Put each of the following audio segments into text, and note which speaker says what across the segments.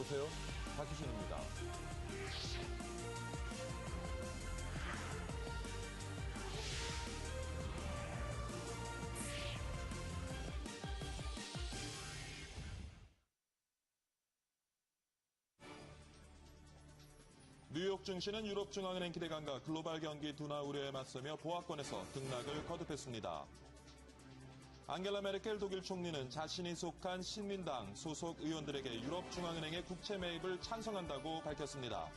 Speaker 1: 여보세요? 박희진입니다. 뉴욕 증시는 유럽중앙은행 기대감과 글로벌 경기 둔화 우려에 맞서며 보합권에서 등락을 거듭했습니다. 앙겔라 메르켈 독일 총리는 자신이 속한 신민당 소속 의원들에게 유럽중앙은행의 국채 매입을 찬성한다고 밝혔습니다.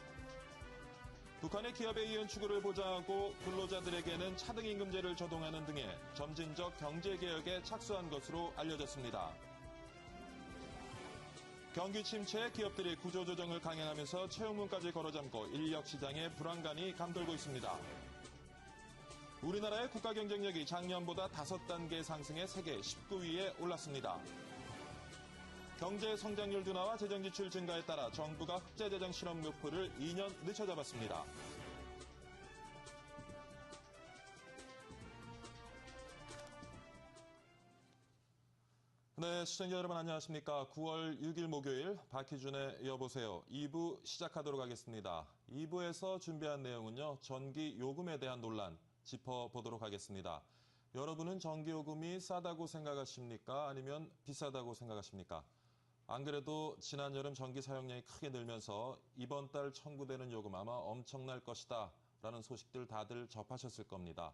Speaker 1: 북한의 기업의 이윤 추구를 보장하고 근로자들에게는 차등임금제를 적용하는 등의 점진적 경제개혁에 착수한 것으로 알려졌습니다. 경기 침체에 기업들이 구조조정을 강행하면서 채용문까지 걸어잠고 인력시장의 불안감이 감돌고 있습니다. 우리나라의 국가 경쟁력이 작년보다 5단계 상승해 세계 19위에 올랐습니다. 경제 성장률 둔화와 재정지출 증가에 따라 정부가 흑자재정 실험 목표를 2년 늦춰잡았습니다. 네, 시청자 여러분 안녕하십니까. 9월 6일 목요일 박희준의 여보세요. 2부 시작하도록 하겠습니다. 2부에서 준비한 내용은요. 전기 요금에 대한 논란 짚어보도록 하겠습니다. 여러분은 전기요금이 싸다고 생각하십니까? 아니면 비싸다고 생각하십니까? 안 그래도 지난 여름 전기 사용량이 크게 늘면서 이번 달 청구되는 요금 아마 엄청날 것이다 라는 소식들 다들 접하셨을 겁니다.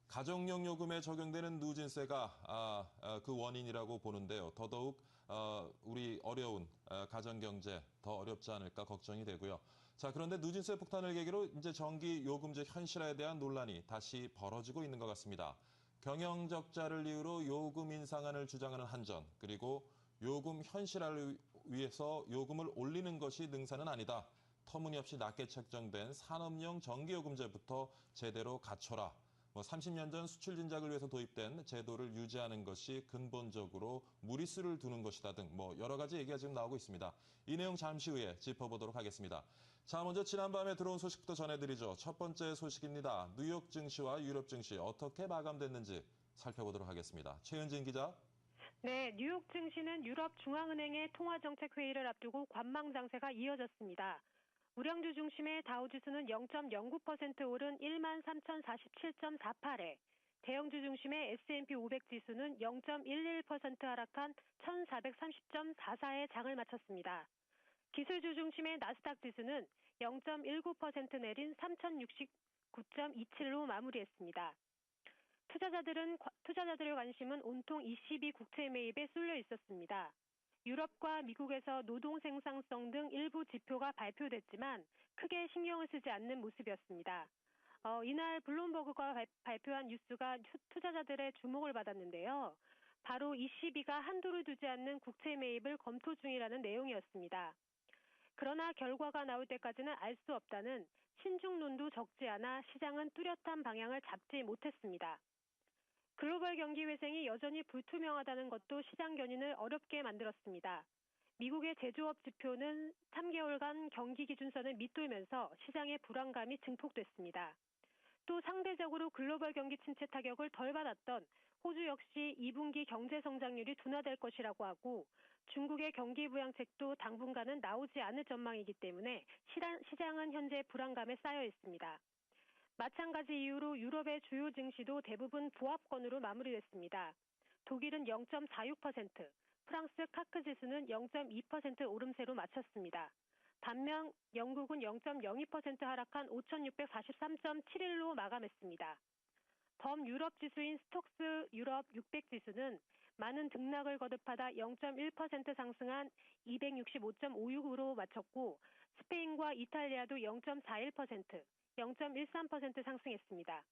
Speaker 1: 가정용 요금에 적용되는 누진세가 그 원인이라고 보는데요. 더더욱 우리 어려운 가정경제 더 어렵지 않을까 걱정이 되고요. 자, 그런데 누진세 폭탄을 계기로 이제 전기 요금제 현실화에 대한 논란이 다시 벌어지고 있는 것 같습니다. 경영 적자를 이유로 요금 인상안을 주장하는 한전, 그리고 요금 현실화를 위해서 요금을 올리는 것이 능사는 아니다. 터무니없이 낮게 책정된 산업용 전기요금제부터 제대로 갖춰라. 30년 전 수출 진작을 위해서 도입된 제도를 유지하는 것이 근본적으로 무리수를 두는 것이다 등 여러 가지 얘기가 지금 나오고 있습니다. 이 내용 잠시 후에 짚어보도록 하겠습니다. 자, 먼저 지난밤에 들어온 소식부터 전해드리죠. 첫 번째 소식입니다. 뉴욕 증시와 유럽 증시 어떻게 마감됐는지 살펴보도록 하겠습니다. 최은진 기자.
Speaker 2: 네, 뉴욕 증시는 유럽 중앙은행의 통화정책 회의를 앞두고 관망 장세가 이어졌습니다. 우량주 중심의 다우지수는 0.09% 오른 13,047.48에, 대형주 중심의 S&P 500 지수는 0.11% 하락한 1,430.44에 장을 마쳤습니다. 기술주 중심의 나스닥 지수는 0.19% 내린 3,069.27로 마무리했습니다. 투자자들의 관심은 온통 ECB 국채 매입에 쏠려 있었습니다. 유럽과 미국에서 노동 생산성 등 일부 지표가 발표됐지만 크게 신경을 쓰지 않는 모습이었습니다. 이날 블룸버그가 발표한 뉴스가 투자자들의 주목을 받았는데요. 바로 ECB가 한도를 두지 않는 국채 매입을 검토 중이라는 내용이었습니다. 그러나 결과가 나올 때까지는 알 수 없다는 신중론도 적지 않아 시장은 뚜렷한 방향을 잡지 못했습니다. 글로벌 경기 회생이 여전히 불투명하다는 것도 시장 견인을 어렵게 만들었습니다. 미국의 제조업 지표는 3개월간 경기 기준선을 밑돌면서 시장의 불안감이 증폭됐습니다. 또 상대적으로 글로벌 경기 침체 타격을 덜 받았던 호주 역시 2분기 경제 성장률이 둔화될 것이라고 하고 중국의 경기 부양책도 당분간은 나오지 않을 전망이기 때문에 시장은 현재 불안감에 쌓여 있습니다. 마찬가지 이유로 유럽의 주요 증시도 대부분 보합권으로 마무리됐습니다. 독일은 0.46%, 프랑스 카크 지수는 0.2% 오름세로 마쳤습니다. 반면 영국은 0.02% 하락한 5,643.71로 마감했습니다. 범유럽 지수인 스톡스 유럽 600 지수는 많은 등락을 거듭하다 0.1% 상승한 265.56으로 마쳤고 스페인과 이탈리아도 0.41%, 0.13% 상승했습니다.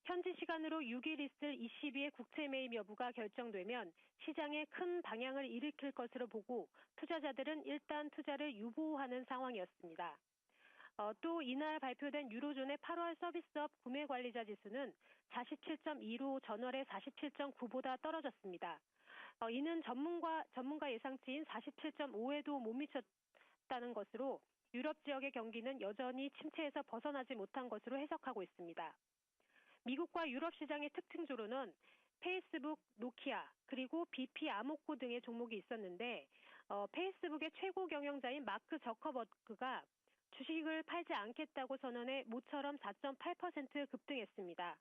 Speaker 2: 현지 시간으로 6일 있을 ECB의 국채 매입 여부가 결정되면 시장에 큰 방향을 일으킬 것으로 보고 투자자들은 일단 투자를 유보하는 상황이었습니다. 또 이날 발표된 유로존의 8월 서비스업 구매 관리자 지수는 47.2로 전월의 47.9보다 떨어졌습니다. 이는 전문가 예상치인 47.5에도 못 미쳤다는 것으로 유럽 지역의 경기는 여전히 침체에서 벗어나지 못한 것으로 해석하고 있습니다. 미국과 유럽 시장의 특징주로는 페이스북, 노키아, 그리고 BP 아모코 등의 종목이 있었는데 페이스북의 최고 경영자인 마크 저커버그가 주식을 팔지 않겠다고 선언해 모처럼 4.8% 급등했습니다.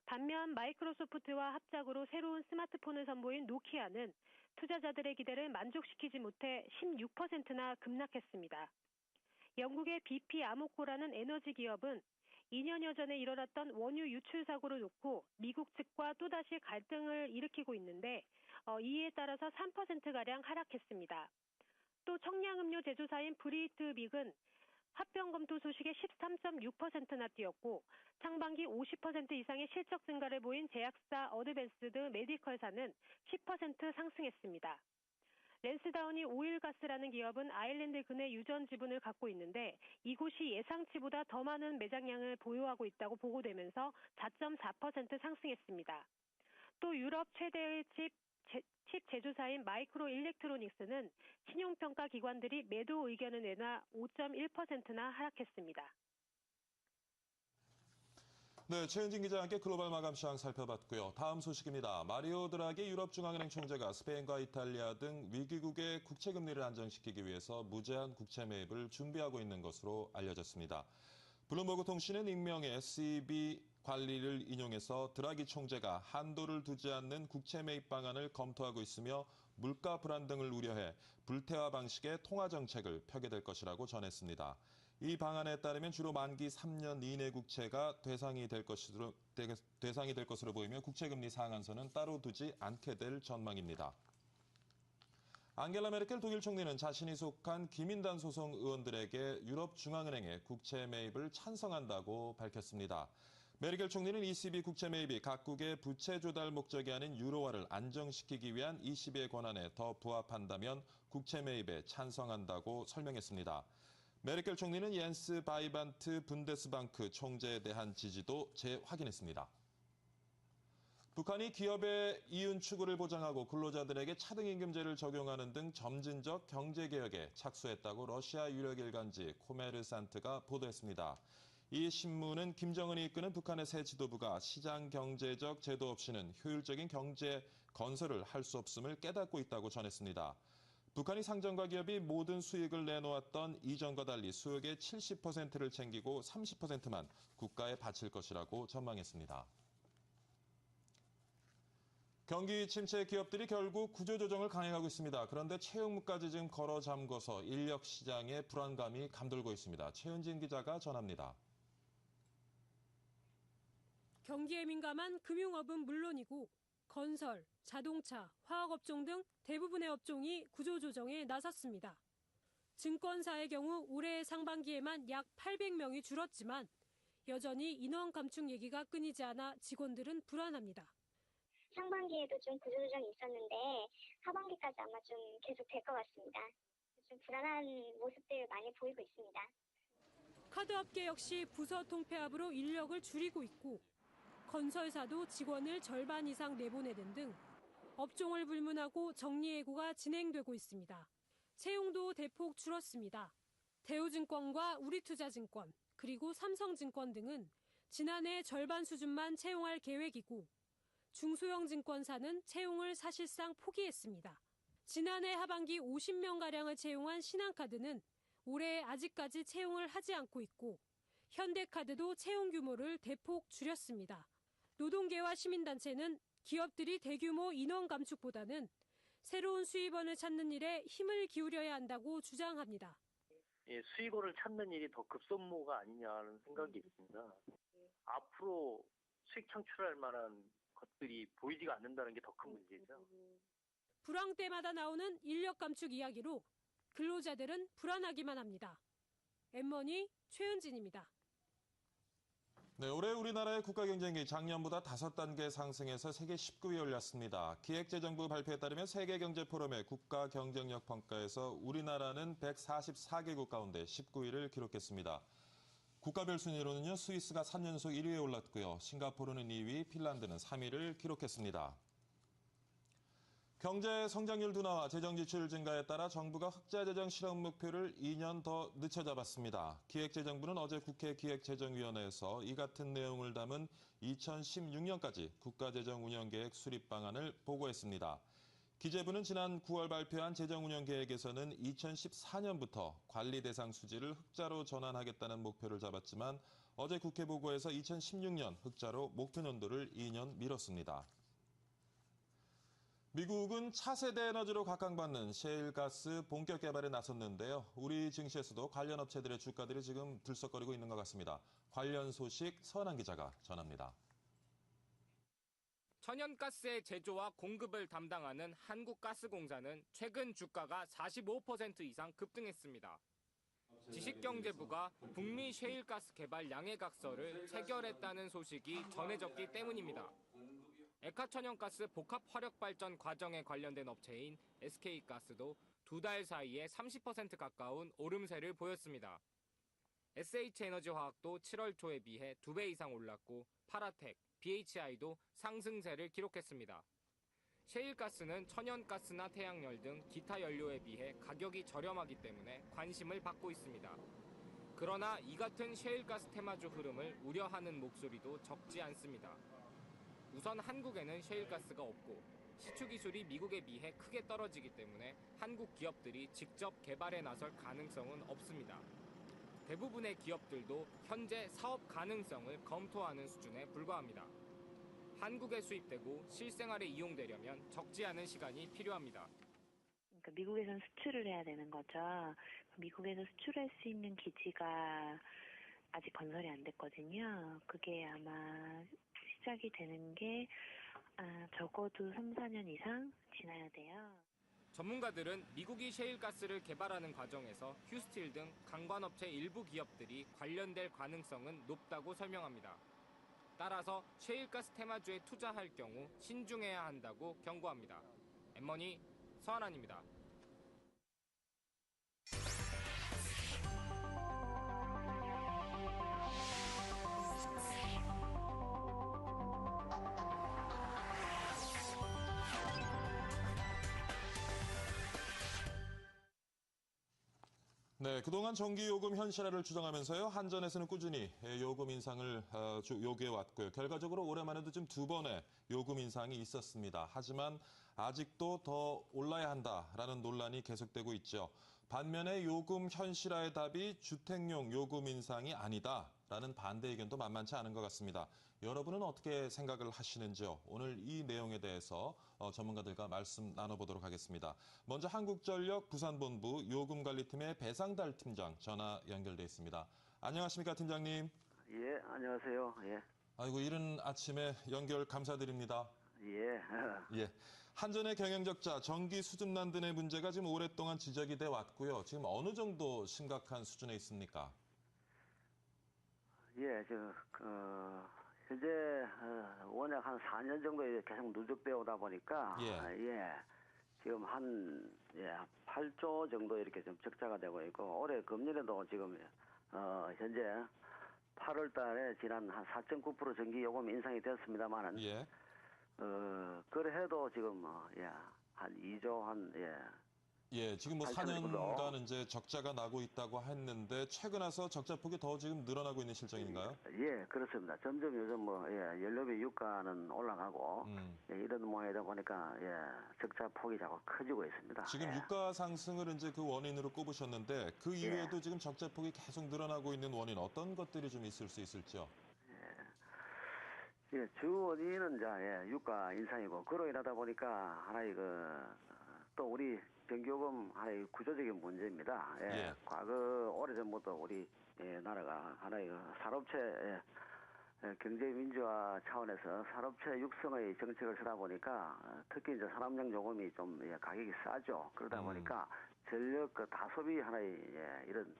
Speaker 2: 반면 마이크로소프트와 합작으로 새로운 스마트폰을 선보인 노키아는 투자자들의 기대를 만족시키지 못해 16%나 급락했습니다. 영국의 BP 아모코라는 에너지 기업은 2년여 전에 일어났던 원유 유출 사고를 놓고 미국 측과 또다시 갈등을 일으키고 있는데 이에 따라서 3%가량 하락했습니다. 또 청량음료 제조사인 브리트빅은 합병 검토 소식에 13.6%나 뛰었고 상반기 50% 이상의 실적 증가를 보인 제약사 어드밴스드 메디컬사는 10% 상승했습니다. 랜스다운이 오일가스라는 기업은 아일랜드 근해 유전 지분을 갖고 있는데 이곳이 예상치보다 더 많은 매장량을 보유하고 있다고 보고되면서 4.4% 상승했습니다. 또 유럽 최대의 칩 제조사인 마이크로 일렉트로닉스는 신용평가 기관들이 매도 의견을 내놔 5.1%나 하락했습니다.
Speaker 1: 네, 최은진 기자와 함께 글로벌 마감 시황 살펴봤고요. 다음 소식입니다. 마리오 드라기 유럽중앙은행 총재가 스페인과 이탈리아 등 위기국의 국채금리를 안정시키기 위해서 무제한 국채 매입을 준비하고 있는 것으로 알려졌습니다. 블룸버그 통신은 익명의 SEB 관리를 인용해서 드라기 총재가 한도를 두지 않는 국채 매입 방안을 검토하고 있으며 물가 불안 등을 우려해 불태화 방식의 통화 정책을 펴게 될 것이라고 전했습니다. 이 방안에 따르면 주로 만기 3년 이내 국채가 대상이 될 것으로 보이며 국채금리 상한선은 따로 두지 않게 될 전망입니다. 앙겔라 메르켈 독일 총리는 자신이 속한 기민단 소속 의원들에게 유럽중앙은행의 국채 매입을 찬성한다고 밝혔습니다. 메르켈 총리는 ECB 국채 매입이 각국의 부채 조달 목적이 아닌 유로화를 안정시키기 위한 ECB의 권한에 더 부합한다면 국채 매입에 찬성한다고 설명했습니다. 메르켈 총리는 옌스 바이반트 분데스방크 총재에 대한 지지도 재확인했습니다. 북한이 기업의 이윤 추구를 보장하고 근로자들에게 차등임금제를 적용하는 등 점진적 경제개혁에 착수했다고 러시아 유력 일간지 코메르산트가 보도했습니다. 이 신문은 김정은이 이끄는 북한의 새 지도부가 시장 경제적 제도 없이는 효율적인 경제 건설을 할 수 없음을 깨닫고 있다고 전했습니다. 북한이 상정과 기업이 모든 수익을 내놓았던 이전과 달리 수익의 70%를 챙기고 30%만 국가에 바칠 것이라고 전망했습니다. 경기 침체 기업들이 결국 구조조정을 강행하고 있습니다. 그런데 채용 물가지 지금 걸어 잠궈서 인력 시장에 불안감이 감돌고 있습니다. 최은진 기자가 전합니다.
Speaker 3: 경기에 민감한 금융업은 물론이고 건설, 자동차, 화학업종 등 대부분의 업종이 구조조정에 나섰습니다. 증권사의 경우 올해 상반기에만 약 800명이 줄었지만 여전히 인원 감축 얘기가 끊이지 않아 직원들은 불안합니다.
Speaker 4: 상반기에도 좀 구조조정이 있었는데 하반기까지 아마 좀 계속 될 것 같습니다. 좀 불안한 모습들 많이 보이고 있습니다.
Speaker 3: 카드업계 역시 부서 통폐합으로 인력을 줄이고 있고 건설사도 직원을 절반 이상 내보내는 등 업종을 불문하고 정리해고가 진행되고 있습니다. 채용도 대폭 줄었습니다. 대우증권과 우리투자증권 그리고 삼성증권 등은 지난해 절반 수준만 채용할 계획이고 중소형 증권사는 채용을 사실상 포기했습니다. 지난해 하반기 50명가량을 채용한 신한카드는 올해 아직까지 채용을 하지 않고 있고 현대카드도 채용 규모를 대폭 줄였습니다. 노동계와 시민단체는 기업들이 대규모 인원 감축보다는 새로운 수입원을 찾는 일에 힘을 기울여야 한다고 주장합니다.
Speaker 5: 수익원을 찾는 일이 더 급선무가 아니냐는 생각이 있습니다. 앞으로 수익 창출할 만한 것들이 보이지가 않는다는 게 더 큰 문제죠.
Speaker 3: 불황 때마다 나오는 인력 감축 이야기로 근로자들은 불안하기만 합니다. 엠머니 최은진입니다.
Speaker 1: 네, 올해 우리나라의 국가 경쟁력이 작년보다 5단계 상승해서 세계 19위에 올랐습니다. 기획재정부 발표에 따르면 세계경제포럼의 국가 경쟁력 평가에서 우리나라는 144개국 가운데 19위를 기록했습니다. 국가별 순위로는요, 스위스가 3연속 1위에 올랐고요. 싱가포르는 2위, 핀란드는 3위를 기록했습니다. 경제 성장률 둔화와 재정 지출 증가에 따라 정부가 흑자 재정 실현 목표를 2년 더 늦춰잡았습니다. 기획재정부는 어제 국회 기획재정위원회에서 이 같은 내용을 담은 2016년까지 국가재정 운영계획 수립 방안을 보고했습니다. 기재부는 지난 9월 발표한 재정운영 계획에서는 2014년부터 관리 대상 수지를 흑자로 전환하겠다는 목표를 잡았지만 어제 국회 보고에서 2016년 흑자로 목표 연도를 2년 미뤘습니다. 미국은 차세대 에너지로 각광받는 셰일가스 본격 개발에 나섰는데요. 우리 증시에서도 관련 업체들의 주가들이 지금 들썩거리고 있는 것 같습니다. 관련 소식 서은한 기자가 전합니다.
Speaker 6: 천연가스의 제조와 공급을 담당하는 한국가스공사는 최근 주가가 45% 이상 급등했습니다. 지식경제부가 북미 셰일가스 개발 양해각서를 체결했다는 소식이 전해졌기 때문입니다. 에카천연가스 복합화력발전 과정에 관련된 업체인 SK가스도 2달 사이에 30% 가까운 오름세를 보였습니다. SH에너지화학도 7월 초에 비해 2배 이상 올랐고 파라텍, BHI도 상승세를 기록했습니다. 셰일가스는 천연가스나 태양열 등 기타 연료에 비해 가격이 저렴하기 때문에 관심을 받고 있습니다. 그러나 이 같은 셰일가스 테마주 흐름을 우려하는 목소리도 적지 않습니다. 우선 한국에는 셰일가스가 없고 시추 기술이 미국에 비해 크게 떨어지기 때문에 한국 기업들이 직접 개발에 나설 가능성은 없습니다. 대부분의 기업들도 현재 사업 가능성을 검토하는 수준에 불과합니다. 한국에 수입되고 실생활에 이용되려면 적지 않은 시간이 필요합니다.
Speaker 7: 그러니까 미국에선 수출을 해야 되는 거죠. 미국에서 수출할 수 있는 기지가 아직 건설이 안 됐거든요. 그게 아마 시작이 되는 게 적어도 3, 4년 이상 지나야 돼요.
Speaker 6: 전문가들은 미국이 셰일가스를 개발하는 과정에서 휴스틸 등 강관업체 일부 기업들이 관련될 가능성은 높다고 설명합니다. 따라서 셰일가스 테마주에 투자할 경우 신중해야 한다고 경고합니다. 엠머니 서한안입니다.
Speaker 1: 네, 그동안 전기요금 현실화를 주장하면서요. 한전에서는 꾸준히 요금 인상을 요구해왔고요. 결과적으로 올해만 해도 지금 2번의 요금 인상이 있었습니다. 하지만 아직도 더 올라야 한다라는 논란이 계속되고 있죠. 반면에 요금 현실화의 답이 주택용 요금 인상이 아니다라는 반대 의견도 만만치 않은 것 같습니다. 여러분은 어떻게 생각을 하시는지요? 오늘 이 내용에 대해서 전문가들과 말씀 나눠보도록 하겠습니다. 먼저 한국전력 부산본부 요금관리팀의 배상달 팀장 전화 연결돼 있습니다. 안녕하십니까, 팀장님?
Speaker 8: 예, 안녕하세요. 예.
Speaker 1: 아이고, 이른 아침에 연결 감사드립니다.
Speaker 8: 예.
Speaker 1: 예. 한전의 경영적자, 전기 수준난 등의 문제가 지금 오랫동안 지적이 돼 왔고요. 지금 어느 정도 심각한 수준에 있습니까?
Speaker 8: 예, 현재 워낙 한 4년 정도 계속 누적되어 오다 보니까
Speaker 1: 예.
Speaker 8: 지금 한 8조 정도 이렇게 좀 적자가 되고 있고 올해 금년에도 지금 현재 8월 달에 지난 한 4.9% 전기 요금 인상이 됐습니다만은
Speaker 1: 예.
Speaker 8: 그래도 지금 한 2조
Speaker 1: 예, 지금 뭐 4년간 이제 적자가 나고 있다고 했는데 최근 와서 적자 폭이 더 지금 늘어나고 있는 실정인가요?
Speaker 8: 예, 그렇습니다. 점점 요즘 연료비 유가는 올라가고 이런 모양이다 보니까 적자 폭이 자꾸 커지고 있습니다.
Speaker 1: 지금 유가 상승을 이제 그 원인으로 꼽으셨는데 그 이외에도 지금 적자 폭이 계속 늘어나고 있는 원인 어떤 것들이 좀 있을 수 있을지요?
Speaker 8: 예, 주 원인은 유가 인상이고 그로 인하다 보니까 하나의 또 우리 전기요금 하나의 구조적인 문제입니다.
Speaker 1: 예.
Speaker 8: 과거 오래전부터 우리 나라가 하나의 산업체 경제 민주화 차원에서 산업체 육성의 정책을 쓰다 보니까 특히 이제 산업용 요금이 좀 가격이 싸죠. 그러다 보니까 전력 다소비 하나의 이런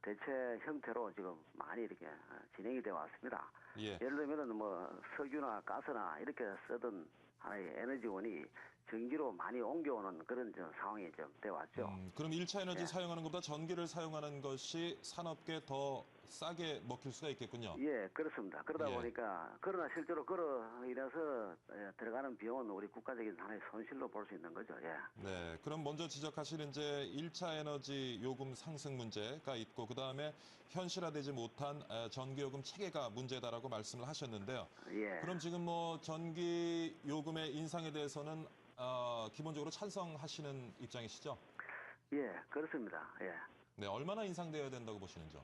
Speaker 8: 대체 형태로 지금 많이 이렇게 진행이 되어 왔습니다.
Speaker 1: 예.
Speaker 8: 예를 들면은 석유나 가스나 이렇게 쓰던 하나의 에너지원이 전기로 많이 옮겨오는 그런 상황이 좀 되어 왔죠.
Speaker 1: 그럼 1차 에너지 사용하는 것보다 전기를 사용하는 것이 산업계 더 싸게 먹힐 수가 있겠군요.
Speaker 8: 예, 그렇습니다. 그러다 보니까 그러나 실제로 그로 인해서 들어가는 비용은 우리 국가적인 하나의 손실로 볼 수 있는 거죠. 예.
Speaker 1: 네, 그럼 먼저 지적하시는 이제 1차 에너지 요금 상승 문제가 있고 그다음에 현실화되지 못한 전기요금 체계가 문제다라고 말씀을 하셨는데요.
Speaker 8: 예.
Speaker 1: 그럼 지금 뭐 전기 요금의 인상에 대해서는 기본적으로 찬성하시는 입장이시죠?
Speaker 8: 예, 그렇습니다. 예.
Speaker 1: 네, 얼마나 인상되어야 된다고 보시는지요?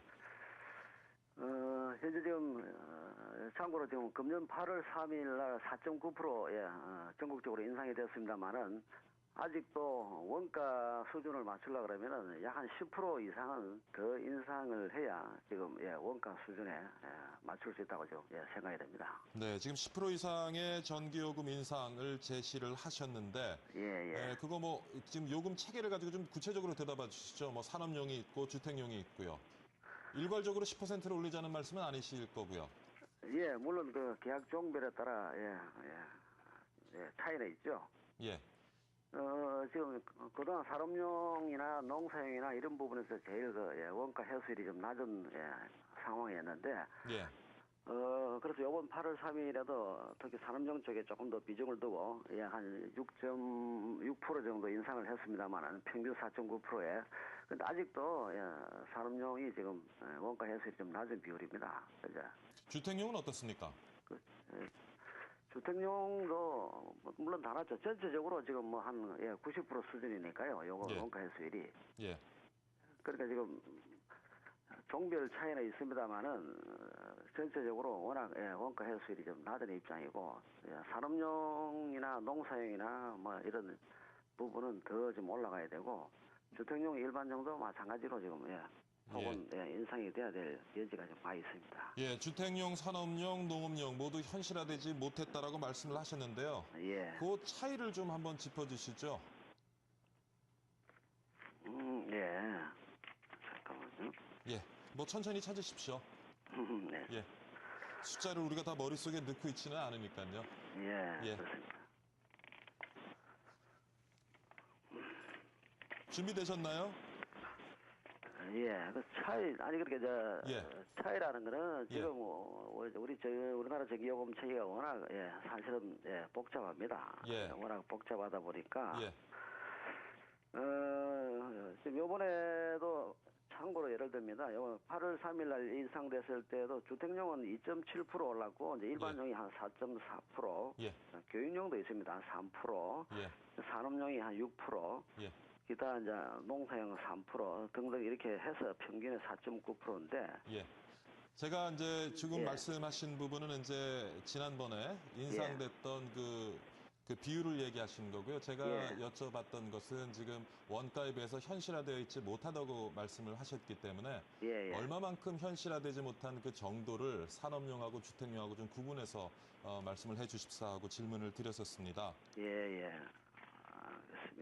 Speaker 8: 현재 지금 참고로 지금 금년 8월 3일 날 4.9% 예, 전국적으로 인상이 됐습니다만은 아직도 원가 수준을 맞추려 그러면은 약 한 10% 이상은 더 인상을 해야 지금 예, 원가 수준에 맞출 수 있다고 좀 생각이 됩니다.
Speaker 1: 네, 지금 10% 이상의 전기요금 인상을 제시를 하셨는데,
Speaker 8: 예.
Speaker 1: 그거 뭐 지금 요금 체계를 가지고 좀 구체적으로 대답해 주시죠. 뭐 산업용이 있고 주택용이 있고요. 일괄적으로 10%를 올리자는 말씀은 아니실 거고요.
Speaker 8: 예, 물론 그 계약 종별에 따라 차이는 있죠.
Speaker 1: 예,
Speaker 8: 지금 그동안 산업용이나 농사용이나 이런 부분에서 제일 원가 해수율이 좀 낮은 상황이었는데,
Speaker 1: 예,
Speaker 8: 그래서 이번 8월 3일에도 특히 산업용 쪽에 조금 더 비중을 두고 한 6.6% 정도 인상을 했습니다만 평균 4.9%에 근데 아직도 산업용이 지금 원가 해수율이 좀 낮은 비율입니다. 그죠?
Speaker 1: 주택용은 어떻습니까?
Speaker 8: 주택용도 물론 다 낮죠. 전체적으로 지금 뭐 한 90% 수준이니까요. 요거
Speaker 1: 예.
Speaker 8: 원가 해수율이.
Speaker 1: 예,
Speaker 8: 그러니까 지금 종별 차이는 있습니다만은 전체적으로 워낙 원가 해수율이 좀 낮은 입장이고 산업용이나 농사용이나 뭐 이런 부분은 더 좀 올라가야 되고 주택용 일반용도 마찬가지로 지금 혹은 인상이 돼야 될 여지가 좀 많이 있습니다.
Speaker 1: 예, 주택용, 산업용, 농업용 모두 현실화되지 못했다라고 말씀을 하셨는데요.
Speaker 8: 예.
Speaker 1: 그 차이를 좀 한번 짚어주시죠.
Speaker 8: 예. 잠깐만요.
Speaker 1: 예, 뭐 천천히 찾으십시오.
Speaker 8: 네.
Speaker 1: 예, 숫자를 우리가 다 머릿속에 넣고 있지는 않으니까요. 예.
Speaker 8: 그렇습니다.
Speaker 1: 준비되셨나요?
Speaker 8: 그 차이, 아니, 그렇게, 차이라는 거는
Speaker 1: 예.
Speaker 8: 지금, 우리나라 전기요금 체계가 워낙, 사실은, 복잡합니다.
Speaker 1: 예.
Speaker 8: 워낙 복잡하다 보니까,
Speaker 1: 예,
Speaker 8: 지금 요번에도 참고로 예를 듭니다. 요 8월 3일 날 인상됐을 때도 주택용은 2.7% 올랐고, 이제 일반용이 한 4.4%,
Speaker 1: 예,
Speaker 8: 교육용도 있습니다. 한 3%,
Speaker 1: 예,
Speaker 8: 산업용이 한 6%,
Speaker 1: 예,
Speaker 8: 기타 이제 농사용 3% 등등 이렇게 해서 평균에 4.9%인데
Speaker 1: 예. 제가 이제 지금
Speaker 8: 예.
Speaker 1: 말씀하신 부분은 이제 지난번에 인상됐던 그 비율을 얘기하신 거고요. 제가
Speaker 8: 예.
Speaker 1: 여쭤봤던 것은 지금 원가에 비해서 현실화되어 있지 못하다고 말씀을 하셨기 때문에 얼마만큼 현실화되지 못한 그 정도를 산업용하고 주택용하고 좀 구분해서 말씀을 해 주십사 하고 질문을 드렸었습니다.
Speaker 8: 알겠습니다.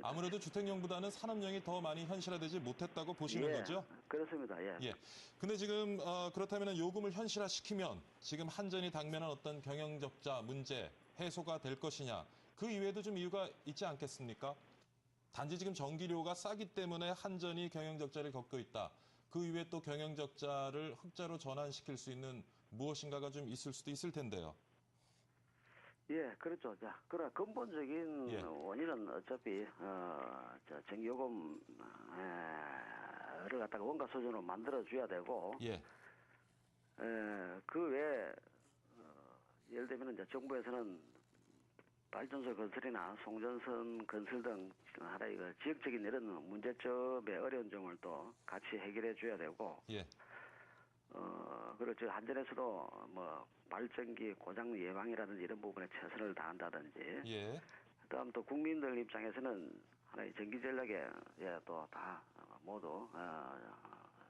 Speaker 1: 아무래도 주택용보다는 산업용이 더 많이 현실화되지 못했다고 보시는 거죠?
Speaker 8: 그렇습니다.
Speaker 1: 예. 근데 지금 그렇다면 요금을 현실화시키면 지금 한전이 당면한 어떤 경영적자 문제 해소가 될 것이냐? 그 이외에도 좀 이유가 있지 않겠습니까? 단지 지금 전기료가 싸기 때문에 한전이 경영적자를 겪고 있다. 그 이외에 또 경영적자를 흑자로 전환시킬 수 있는 무엇인가가 좀 있을 수도 있을 텐데요.
Speaker 8: 그렇죠. 자, 그러나 근본적인 원인은 어차피 전기요금을 갖다가 원가 수준으로 만들어 줘야 되고 그 외에 예를 들면 이제 정부에서는 발전소 건설이나 송전선 건설 등 하나의 지역적인 이런 문제점의 어려운 점을 또 같이 해결해 줘야 되고 그리고 저 한전에서도 뭐 발전기 고장 예방이라든지 이런 부분에 최선을 다한다든지 그다음 또 국민들 입장에서는 하나의 전기 전략에 또 다 모두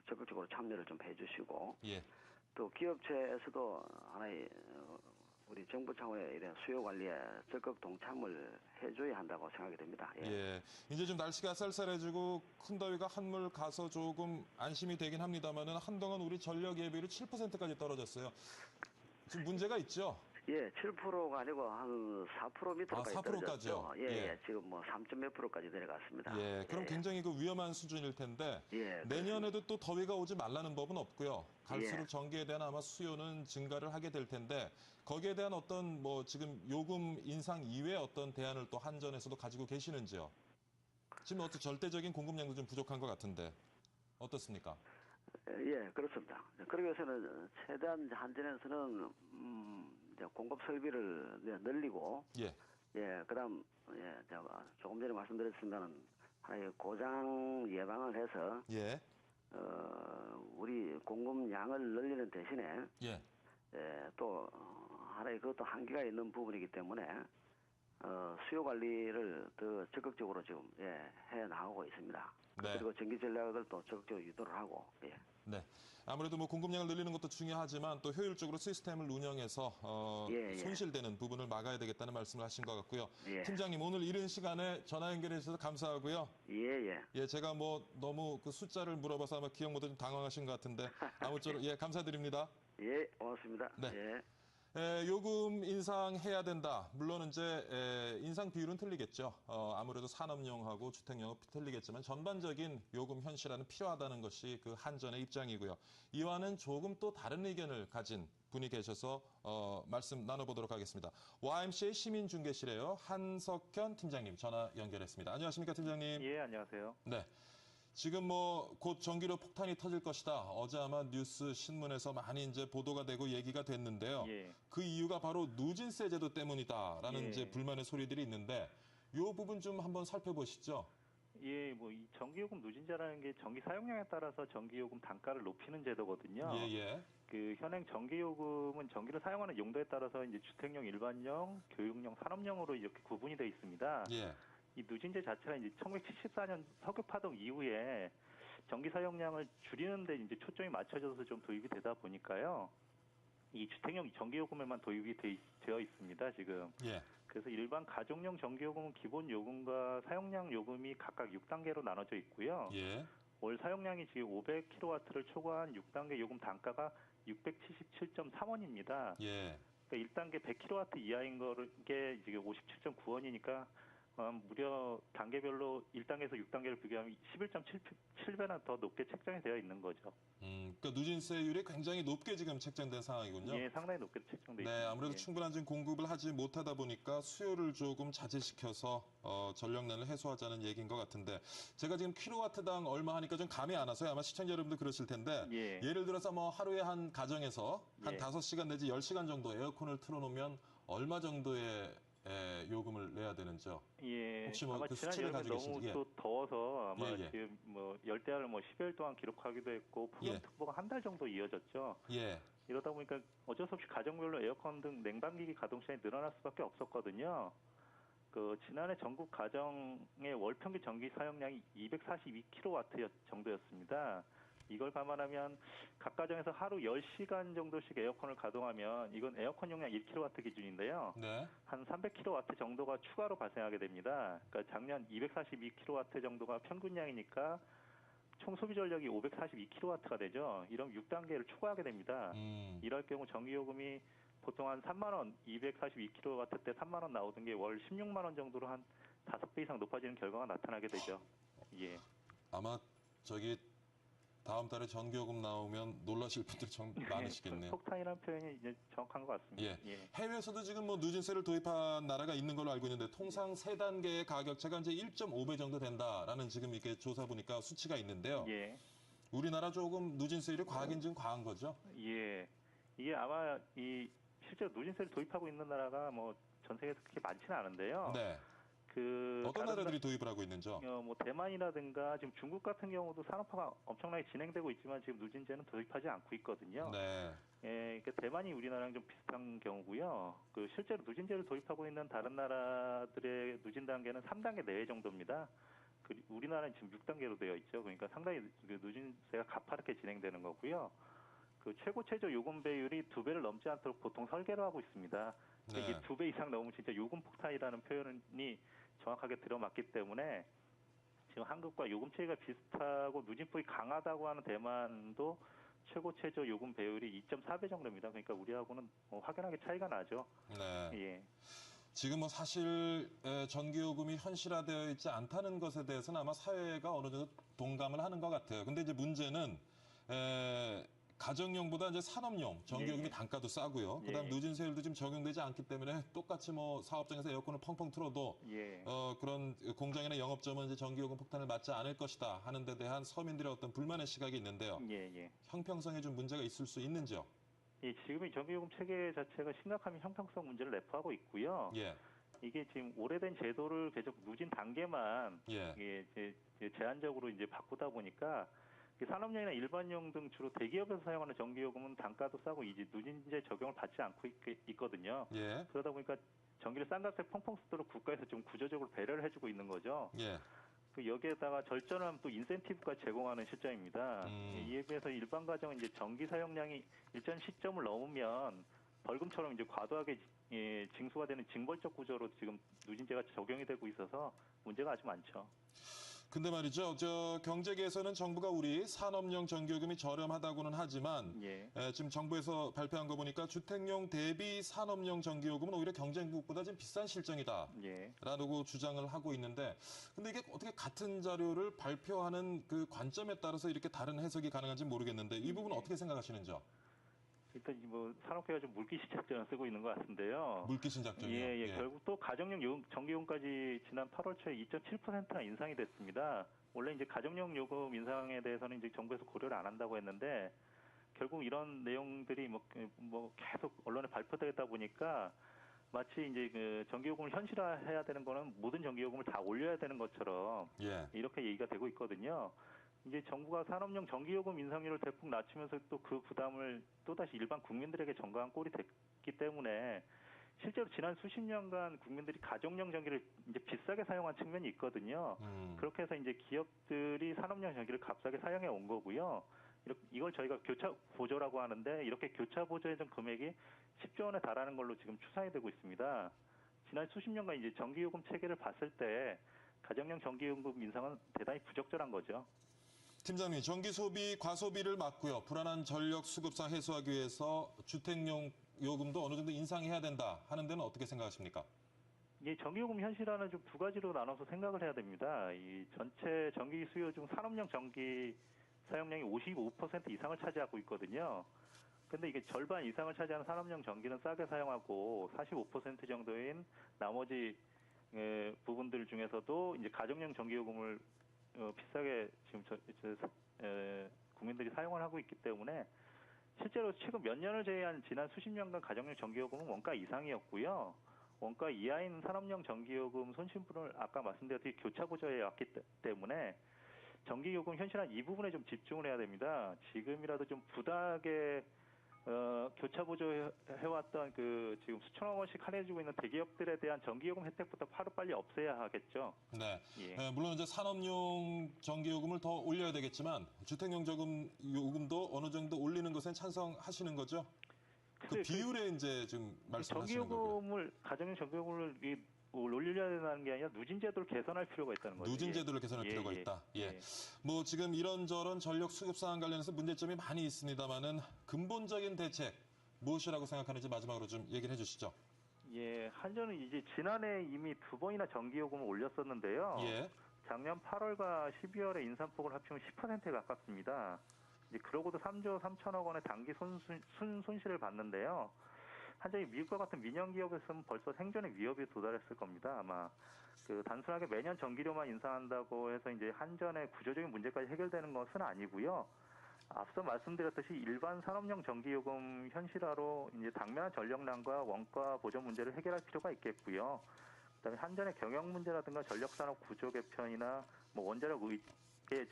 Speaker 8: 적극적으로 참여를 좀 해주시고 또 기업체에서도 하나의 우리 정부 차원의 이런 수요 관리에 적극 동참을 해줘야 한다고 생각이 됩니다.
Speaker 1: 이제 좀 날씨가 쌀쌀해지고 큰 더위가 한물 가서 조금 안심이 되긴 합니다만은 한동안 우리 전력 예비율이 7%까지 떨어졌어요. 지금 문제가 있죠?
Speaker 8: 7%가 아니고 한 4% 밑으로까지
Speaker 1: 4%까지요?
Speaker 8: 떨어졌죠. 지금 뭐 3몇 %까지 내려갔습니다.
Speaker 1: 그럼 굉장히 그 위험한 수준일 텐데 내년에도 또 더위가 오지 말라는 법은 없고요. 갈수록 전기에 대한 아마 수요는 증가를 하게 될 텐데 거기에 대한 어떤 뭐 지금 요금 인상 이외의 어떤 대안을 또 한전에서도 가지고 계시는지요? 지금 어떤 절대적인 공급량도 좀 부족한 것 같은데 어떻습니까?
Speaker 8: 그렇습니다. 그러기 위해서는 최대한 한전에서는 이제 공급 설비를 늘리고 예, 그다음 제가 조금 전에 말씀드렸습니다는 하나의 고장 예방을 해서
Speaker 1: 예.
Speaker 8: 우리 공급량을 늘리는 대신에
Speaker 1: 예.
Speaker 8: 또 하나의 그것도 한계가 있는 부분이기 때문에 수요 관리를 더 적극적으로 지금 해 나가고 있습니다.
Speaker 1: 네.
Speaker 8: 그리고 전기 전략을 또 적극적으로 유도를 하고.
Speaker 1: 네. 아무래도 뭐 공급량을 늘리는 것도 중요하지만 또 효율적으로 시스템을 운영해서 손실되는 부분을 막아야 되겠다는 말씀을 하신 것 같고요.
Speaker 8: 예.
Speaker 1: 팀장님, 오늘 이른 시간에 전화 연결해 주셔서 감사하고요.
Speaker 8: 예.
Speaker 1: 예, 제가 뭐 너무 그 숫자를 물어봐서 아마 기억 못해 좀 당황하신 것 같은데 아무쪼록 감사드립니다.
Speaker 8: 예, 고맙습니다.
Speaker 1: 네.
Speaker 8: 예.
Speaker 1: 요금 인상해야 된다. 물론 이제 인상 비율은 틀리겠죠. 아무래도 산업용하고 주택용은 틀리겠지만 전반적인 요금 현실화는 필요하다는 것이 그 한전의 입장이고요. 이와는 조금 또 다른 의견을 가진 분이 계셔서 말씀 나눠보도록 하겠습니다. YMCA 시민중개실에요. 한석현 팀장님 전화 연결했습니다. 안녕하십니까, 팀장님?
Speaker 9: 예, 안녕하세요.
Speaker 1: 네. 지금 뭐 곧 전기료 폭탄이 터질 것이다. 어제 아마 뉴스 신문에서 많이 이제 보도가 되고 얘기가 됐는데요.
Speaker 9: 예.
Speaker 1: 그 이유가 바로 누진세 제도 때문이다라는
Speaker 9: 예.
Speaker 1: 이제 불만의 소리들이 있는데 이 부분 좀 한번 살펴보시죠.
Speaker 9: 예, 뭐 이 전기요금 누진제라는 게 전기 사용량에 따라서 전기요금 단가를 높이는 제도거든요.
Speaker 1: 예.
Speaker 9: 그 현행 전기요금은 전기를 사용하는 용도에 따라서 이제 주택용, 일반용, 교육용, 산업용으로 이렇게 구분이 되어 있습니다.
Speaker 1: 예.
Speaker 9: 이 누진제 자체가 이제 1974년 석유 파동 이후에 전기 사용량을 줄이는데 이제 초점이 맞춰져서 좀 도입이 되다 보니까요. 이 주택용 전기요금에만 도입이 되어 있습니다, 지금.
Speaker 1: 예.
Speaker 9: 그래서 일반 가정용 전기요금은 기본 요금과 사용량 요금이 각각 6단계로 나눠져 있고요.
Speaker 1: 예.
Speaker 9: 월 사용량이 지금 500kW를 초과한 6단계 요금 단가가 677.3원입니다.
Speaker 1: 예.
Speaker 9: 그러니까 1단계 100kW 이하인 게 지금 57.9원이니까 무려 단계별로 1단계에서 6단계를 비교하면 11.7배나 더 높게 책정이 되어 있는 거죠.
Speaker 1: 그러니까 누진세율이 굉장히 높게 지금 책정된 상황이군요.
Speaker 9: 예, 상당히 높게 책정돼 있습니다.
Speaker 1: 네, 아무래도
Speaker 9: 예.
Speaker 1: 충분한 지금 공급을 하지 못하다 보니까 수요를 조금 자제시켜서 전력난을 해소하자는 얘기인 것 같은데 제가 지금 킬로와트당 얼마 하니까 좀 감이 안 와서요. 아마 시청자 여러분들 그러실 텐데
Speaker 9: 예.
Speaker 1: 예를 들어서 뭐 하루에 한 가정에서 한
Speaker 9: 예.
Speaker 1: 5시간 내지 10시간 정도 에어컨을 틀어놓으면 얼마 정도의 요금을 내야 되는지요?
Speaker 9: 예,
Speaker 1: 혹시 뭐그
Speaker 9: 아마 지난
Speaker 1: 수치를
Speaker 9: 여름에
Speaker 1: 가지고
Speaker 9: 너무
Speaker 1: 계신지?
Speaker 9: 또 더워서 아마
Speaker 1: 예.
Speaker 9: 지금 뭐 열대야를 뭐 10여일 동안 기록하기도 했고 폭염특보가 한 달 정도 이어졌죠.
Speaker 1: 예.
Speaker 9: 이러다 보니까 어쩔 수 없이 가정별로 에어컨 등 냉방기기 가동 시간이 늘어날 수밖에 없었거든요. 그 지난해 전국 가정의 월 평균 전기 사용량이 242kW 정도였습니다. 이걸 감안하면 각 가정에서 하루 10시간 정도씩 에어컨을 가동하면 이건 에어컨 용량 1kW 기준인데요.
Speaker 1: 네.
Speaker 9: 한 300kW 정도가 추가로 발생하게 됩니다. 그러니까 작년 242kW 정도가 평균량이니까 총 소비 전력이 542kW가 되죠. 이러면 6단계를 초과하게 됩니다. 이럴 경우 전기요금이 보통 한 3만 원, 242kW 때 3만 원 나오던 게 월 16만 원 정도로 한 5배 이상 높아지는 결과가 나타나게 되죠. 예.
Speaker 1: 아마 다음 달에 전기요금 나오면 놀라실 분들 좀 많으시겠네요.
Speaker 9: 폭탄이라는 표현이 이제 정확한 것 같습니다.
Speaker 1: 예. 해외에서도 지금 뭐 누진세를 도입한 나라가 있는 걸로 알고 있는데 통상 3단계의 가격차가 이제 1.5배 정도 된다라는 지금 이렇게 조사 보니까 수치가 있는데요.
Speaker 9: 예.
Speaker 1: 우리나라 조금 누진세율이 과하긴 좀 과한 거죠?
Speaker 9: 예. 이게 아마 실제로 누진세를 도입하고 있는 나라가 뭐 전 세계에서 그렇게 많지는 않은데요.
Speaker 1: 네. 어떤 나라들이 도입을 하고 있는지요?
Speaker 9: 뭐 대만이라든가 지금 중국 같은 경우도 산업화가 엄청나게 진행되고 있지만 지금 누진제는 도입하지 않고 있거든요.
Speaker 1: 네.
Speaker 9: 예, 그러니까 대만이 우리나라랑 좀 비슷한 경우고요. 그 실제로 누진제를 도입하고 있는 다른 나라들의 누진 단계는 3단계 내외 정도입니다. 우리나라는 지금 6단계로 되어 있죠. 그러니까 상당히 그 누진세가 가파르게 진행되는 거고요. 그 최고 최저 요금 배율이 2배를 넘지 않도록 보통 설계를 하고 있습니다.
Speaker 1: 네.
Speaker 9: 이게 2배 이상 넘으면 진짜 요금 폭탄이라는 표현이 정확하게 들어맞기 때문에 지금 한국과 요금 체계가 비슷하고 누진폭이 강하다고 하는 대만도 최고 최저 요금 배율이 2.4배 정도입니다. 그러니까 우리하고는 확연하게 차이가 나죠.
Speaker 1: 네.
Speaker 9: 예.
Speaker 1: 지금 뭐 사실 전기요금이 현실화되어 있지 않다는 것에 대해서는 아마 사회가 어느 정도 동감을 하는 것 같아요. 근데 이제 문제는 가정용보다 이제 산업용 전기요금이 단가도 싸고요. 그다음 누진세율도 지금 적용되지 않기 때문에 똑같이 뭐 사업장에서 에어컨을 펑펑 틀어도 그런 공장이나 영업점은 이제 전기요금 폭탄을 맞지 않을 것이다 하는 데 대한 서민들의 어떤 불만의 시각이 있는데요. 형평성에 좀 문제가 있을 수 있는지요?
Speaker 9: 예, 지금의 전기요금 체계 자체가 심각한 형평성 문제를 내포하고 있고요. 이게 지금 오래된 제도를 계속 누진 단계만
Speaker 1: 예.
Speaker 9: 이게 제한적으로 이제 바꾸다 보니까 산업용이나 일반용 등 주로 대기업에서 사용하는 전기요금은 단가도 싸고 이제 누진제 적용을 받지 않고 있거든요.
Speaker 1: 예.
Speaker 9: 그러다 보니까 전기를 싼 값에 펑펑 쓰도록 국가에서 좀 구조적으로 배려를 해주고 있는 거죠.
Speaker 1: 예.
Speaker 9: 여기에다가 절전하면 또 인센티브까지 제공하는 실정입니다. 이에 비해서 일반 가정은 이제 전기 사용량이 일정 시점을 넘으면 벌금처럼 이제 과도하게 징수가 되는 징벌적 구조로 지금 누진제가 적용이 되고 있어서 문제가 아주 많죠.
Speaker 1: 근데 말이죠. 경제계에서는 정부가 우리 산업용 전기요금이 저렴하다고는 하지만
Speaker 9: 예.
Speaker 1: 지금 정부에서 발표한 거 보니까 주택용 대비 산업용 전기요금은 오히려 경쟁국보다 좀 비싼 실정이다.
Speaker 9: 예.
Speaker 1: 라고 주장을 하고 있는데 근데 이게 어떻게 같은 자료를 발표하는 그 관점에 따라서 이렇게 다른 해석이 가능한지 모르겠는데 이 부분은 어떻게 생각하시는지요?
Speaker 9: 일단 뭐 산업계가 좀 물귀신 작전을 쓰고 있는 것 같은데요.
Speaker 1: 물귀신 작전이요?
Speaker 9: 예. 결국 또 가정용 전기요금까지 지난 8월 초에 2.7%나 인상이 됐습니다. 원래 이제 가정용 요금 인상에 대해서는 이제 정부에서 고려를 안 한다고 했는데 결국 이런 내용들이 뭐 계속 언론에 발표되다 보니까 마치 이제 그 전기요금을 현실화해야 되는 거는 모든 전기요금을 다 올려야 되는 것처럼
Speaker 1: 예.
Speaker 9: 이렇게 얘기가 되고 있거든요. 이제 정부가 산업용 전기요금 인상률을 대폭 낮추면서 또 그 부담을 또다시 일반 국민들에게 전가한 꼴이 됐기 때문에 실제로 지난 수십 년간 국민들이 가정용 전기를 이제 비싸게 사용한 측면이 있거든요. 그렇게 해서 이제 기업들이 산업용 전기를 값싸게 사용해 온 거고요. 이걸 저희가 교차 보조라고 하는데 이렇게 교차 보조해준 금액이 10조 원에 달하는 걸로 지금 추산이 되고 있습니다. 지난 수십 년간 이제 전기요금 체계를 봤을 때 가정용 전기요금 인상은 대단히 부적절한 거죠.
Speaker 1: 팀장님, 전기 소비 과소비를 막고요. 불안한 전력 수급상 해소하기 위해서 주택용 요금도 어느 정도 인상해야 된다 하는 데는 어떻게 생각하십니까?
Speaker 9: 이 전기요금 현실화는 좀 두 가지로 나눠서 생각을 해야 됩니다. 이 전체 전기 수요 중 산업용 전기 사용량이 55% 이상을 차지하고 있거든요. 근데 이게 절반 이상을 차지하는 산업용 전기는 싸게 사용하고 45% 정도인 나머지 부분들 중에서도 이제 가정용 전기요금을 비싸게 지금 국민들이 사용을 하고 있기 때문에 실제로 최근 몇 년을 제외한 지난 수십 년간 가정용 전기요금은 원가 이상이었고요. 원가 이하인 산업용 전기요금 손실분을 아까 말씀드렸듯이 교차 보조해 왔기 때문에 전기요금 현실화 이 부분에 좀 집중을 해야 됩니다. 지금이라도 좀 부당하게 교차 보조해왔던 그 지금 수천억 원씩 할인해주고 있는 대기업들에 대한 전기요금 혜택부터 하루빨리 없애야 하겠죠.
Speaker 1: 네.
Speaker 9: 예.
Speaker 1: 물론 이제 산업용 전기요금을 더 올려야 되겠지만 주택용 요금도 어느 정도 올리는 것에 찬성하시는 거죠? 그 비율에 이제 지금 말씀하시는 거고요.
Speaker 9: 전기요금을 가정용 전기요금을 올려야 된다는 게 아니라 누진제도를 개선할 필요가 있다는 거죠.
Speaker 1: 누진제도를 개선할 필요가 있다. 예. 뭐 지금 이런저런 전력 수급 상황 관련해서 문제점이 많이 있습니다만은 근본적인 대책 무엇이라고 생각하는지 마지막으로 좀 얘기를 해주시죠.
Speaker 9: 예, 한전은 이제 지난해 이미 2번이나 전기요금을 올렸었는데요.
Speaker 1: 예.
Speaker 9: 작년 8월과 12월에 인상폭을 합치면 10%에 가깝습니다. 이제 그러고도 3조 3천억 원의 단기 손실을 봤는데요. 한전이 미국과 같은 민영 기업에서는 벌써 생존의 위협이 도달했을 겁니다. 아마 그 단순하게 매년 전기료만 인상한다고 해서 이제 한전의 구조적인 문제까지 해결되는 것은 아니고요. 앞서 말씀드렸듯이 일반 산업용 전기요금 현실화로 이제 당면한 전력난과 원가 보전 문제를 해결할 필요가 있겠고요. 그다음에 한전의 경영 문제라든가 전력산업 구조 개편이나 뭐 원자력에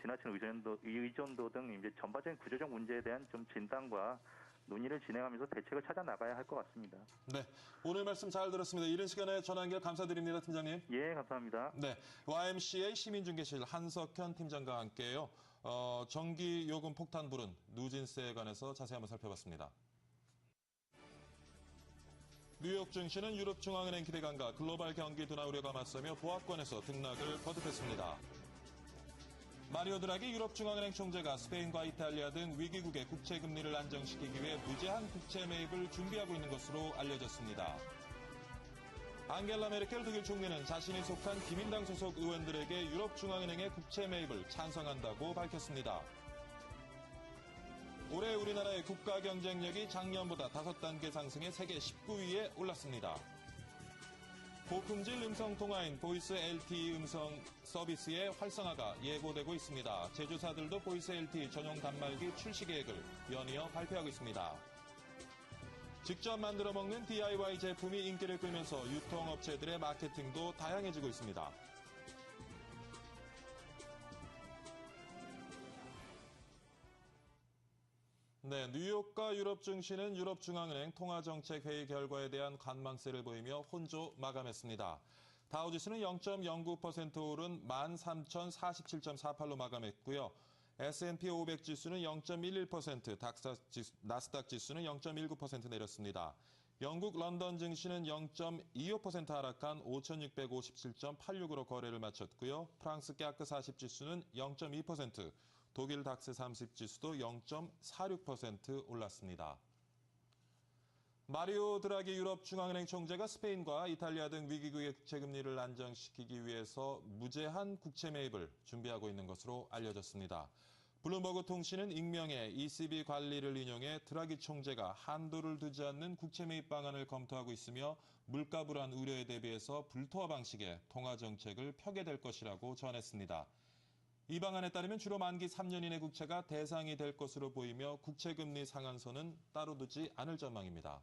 Speaker 9: 지나친 의존도 등 이제 전반적인 구조적 문제에 대한 좀 진단과 논의를 진행하면서 대책을 찾아 나가야 할 것 같습니다.
Speaker 1: 네, 오늘 말씀 잘 들었습니다. 이른 시간에 전화 연결 감사드립니다, 팀장님.
Speaker 9: 예, 감사합니다.
Speaker 1: 네, YMCA 시민중개실 한석현 팀장과 함께요. 전기요금 폭탄 부른 누진세에 관해서 자세히 한번 살펴봤습니다. 뉴욕 증시는 유럽중앙은행 기대감과 글로벌 경기 둔화 우려가 맞서며 보합권에서 등락을 거듭했습니다. 마리오 드라기 유럽중앙은행 총재가 스페인과 이탈리아 등 위기국의 국채금리를 안정시키기 위해 무제한 국채 매입을 준비하고 있는 것으로 알려졌습니다. 앙겔라 메르켈 독일 총리는 자신이 속한 기민당 소속 의원들에게 유럽중앙은행의 국채 매입을 찬성한다고 밝혔습니다. 올해 우리나라의 국가 경쟁력이 작년보다 5단계 상승해 세계 19위에 올랐습니다. 고품질 음성 통화인 보이스 LTE 음성 서비스의 활성화가 예고되고 있습니다. 제조사들도 보이스 LTE 전용 단말기 출시 계획을 연이어 발표하고 있습니다. 직접 만들어 먹는 DIY 제품이 인기를 끌면서 유통업체들의 마케팅도 다양해지고 있습니다. 네, 뉴욕과 유럽 증시는 유럽중앙은행 통화정책회의 결과에 대한 관망세를 보이며 혼조 마감했습니다. 다우지수는 0.09% 오른 13,047.48로 마감했고요. S&P 500 지수는 0.11%, 나스닥 지수는 0.19% 내렸습니다. 영국 런던 증시는 0.25% 하락한 5,657.86으로 거래를 마쳤고요. 프랑스 깍크 40 지수는 0.2%, 독일 닥스 30 지수도 0.46% 올랐습니다. 마리오 드라기 유럽 중앙은행 총재가 스페인과 이탈리아 등 위기국의 국채금리를 안정시키기 위해서 무제한 국채 매입을 준비하고 있는 것으로 알려졌습니다. 블룸버그 통신은 익명의 ECB 관리를 인용해 드라기 총재가 한도를 두지 않는 국채 매입 방안을 검토하고 있으며 물가 불안 우려에 대비해서 불토화 방식의 통화 정책을 펴게 될 것이라고 전했습니다. 이 방안에 따르면 주로 만기 3년 이내 국채가 대상이 될 것으로 보이며 국채금리 상한선은 따로 두지 않을 전망입니다.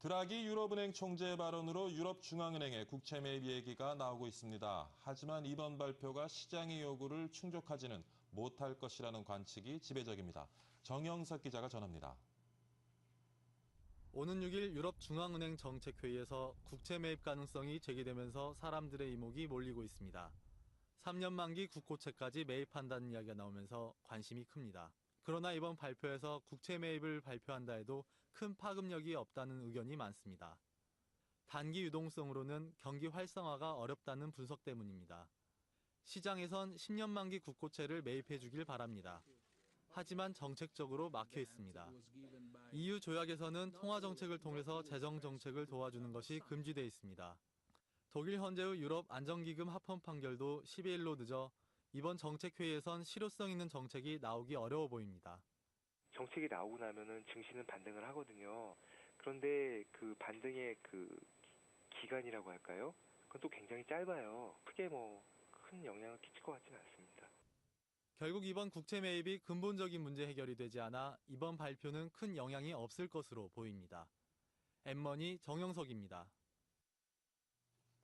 Speaker 1: 드라기 유럽은행 총재의 발언으로 유럽중앙은행의 국채 매입 얘기가 나오고 있습니다. 하지만 이번 발표가 시장의 요구를 충족하지는 못할 것이라는 관측이 지배적입니다. 정영석 기자가 전합니다.
Speaker 10: 오는 6일 유럽중앙은행 정책회의에서 국채 매입 가능성이 제기되면서 사람들의 이목이 몰리고 있습니다. 3년 만기 국고채까지 매입한다는 이야기가 나오면서 관심이 큽니다. 그러나 이번 발표에서 국채 매입을 발표한다 해도 큰 파급력이 없다는 의견이 많습니다. 단기 유동성으로는 경기 활성화가 어렵다는 분석 때문입니다. 시장에선 10년 만기 국고채를 매입해 주길 바랍니다. 하지만 정책적으로 막혀 있습니다. EU 조약에서는 통화 정책을 통해서 재정 정책을 도와주는 것이 금지돼 있습니다. 독일 헌재의 유럽 안정기금 합헌 판결도 12일로 늦어 이번 정책회의에선 실효성 있는 정책이 나오기 어려워 보입니다.
Speaker 11: 정책이 나오고 나면은 증시는 반등을 하거든요. 그런데 그 반등의 그 기간이라고 할까요? 그건 또 굉장히 짧아요. 크게 큰 영향을 끼칠 것 같지는 않습니다.
Speaker 10: 결국 이번 국채 매입이 근본적인 문제 해결이 되지 않아 이번 발표는 큰 영향이 없을 것으로 보입니다. 엠머니 정영석입니다.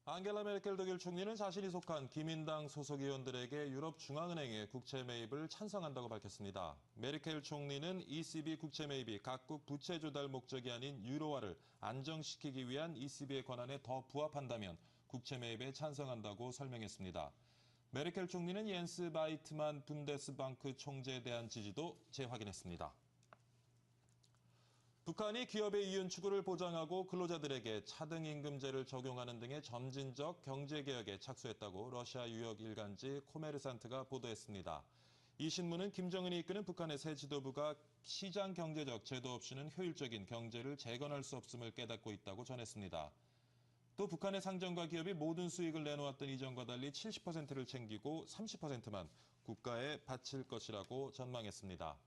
Speaker 1: 앙겔라 메르켈 독일 총리는 자신이 속한 기민당 소속 의원들에게 유럽중앙은행의 국채 매입을 찬성한다고 밝혔습니다. 메르켈 총리는 ECB 국채 매입이 각국 부채 조달 목적이 아닌 유로화를 안정시키기 위한 ECB의 권한에 더 부합한다면 국채 매입에 찬성한다고 설명했습니다. 메르켈 총리는 옌스 바이트만 분데스방크 총재에 대한 지지도 재확인했습니다. 북한이 기업의 이윤 추구를 보장하고 근로자들에게 차등 임금제를 적용하는 등의 점진적 경제개혁에 착수했다고 러시아 유력 일간지 코메르산트가 보도했습니다. 이 신문은 김정은이 이끄는 북한의 새 지도부가 시장 경제적 제도 없이는 효율적인 경제를 재건할 수 없음을 깨닫고 있다고 전했습니다. 또 북한의 상점과 기업이 모든 수익을 내놓았던 이전과 달리 70%를 챙기고 30%만 국가에 바칠 것이라고 전망했습니다.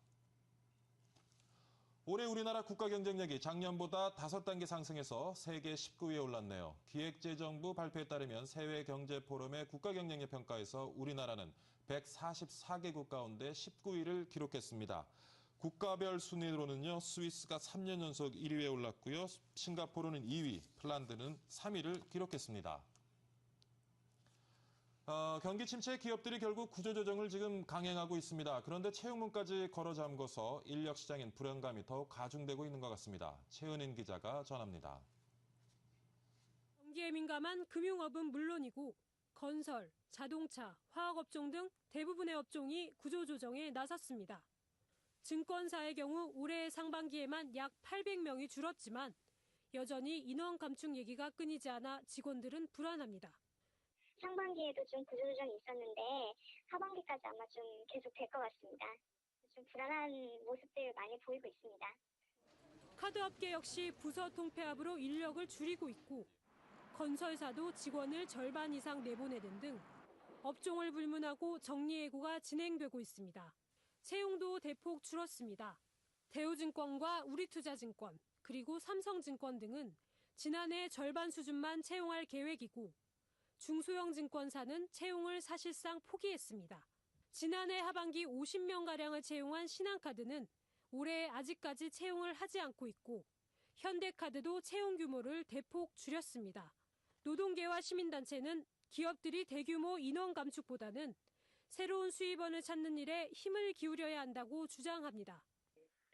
Speaker 1: 올해 우리나라 국가 경쟁력이 작년보다 5단계 상승해서 세계 19위에 올랐네요. 기획재정부 발표에 따르면 세계 경제 포럼의 국가 경쟁력 평가에서 우리나라는 144개국 가운데 19위를 기록했습니다. 국가별 순위로는요, 스위스가 3년 연속 1위에 올랐고요, 싱가포르는 2위, 핀란드는 3위를 기록했습니다. 경기 침체에 기업들이 결국 구조조정을 지금 강행하고 있습니다. 그런데 채용문까지 걸어 잠궈서 인력 시장엔 불안감이 더욱 가중되고 있는 것 같습니다. 최은인 기자가 전합니다.
Speaker 3: 경기에 민감한 금융업은 물론이고 건설, 자동차, 화학업종 등 대부분의 업종이 구조조정에 나섰습니다. 증권사의 경우 올해 상반기에만 약 800명이 줄었지만 여전히 인원 감축 얘기가 끊이지 않아 직원들은 불안합니다.
Speaker 4: 상반기에도 좀 구조조정이 있었는데 하반기까지 아마 좀 계속 될 것 같습니다. 좀 불안한 모습들 많이 보이고 있습니다.
Speaker 3: 카드업계 역시 부서 통폐합으로 인력을 줄이고 있고 건설사도 직원을 절반 이상 내보내는 등 업종을 불문하고 정리해고가 진행되고 있습니다. 채용도 대폭 줄었습니다. 대우증권과 우리투자증권 그리고 삼성증권 등은 지난해 절반 수준만 채용할 계획이고 중소형 증권사는 채용을 사실상 포기했습니다. 지난해 하반기 50명가량을 채용한 신한카드는 올해 아직까지 채용을 하지 않고 있고 현대카드도 채용 규모를 대폭 줄였습니다. 노동계와 시민단체는 기업들이 대규모 인원 감축보다는 새로운 수입원을 찾는 일에 힘을 기울여야 한다고 주장합니다.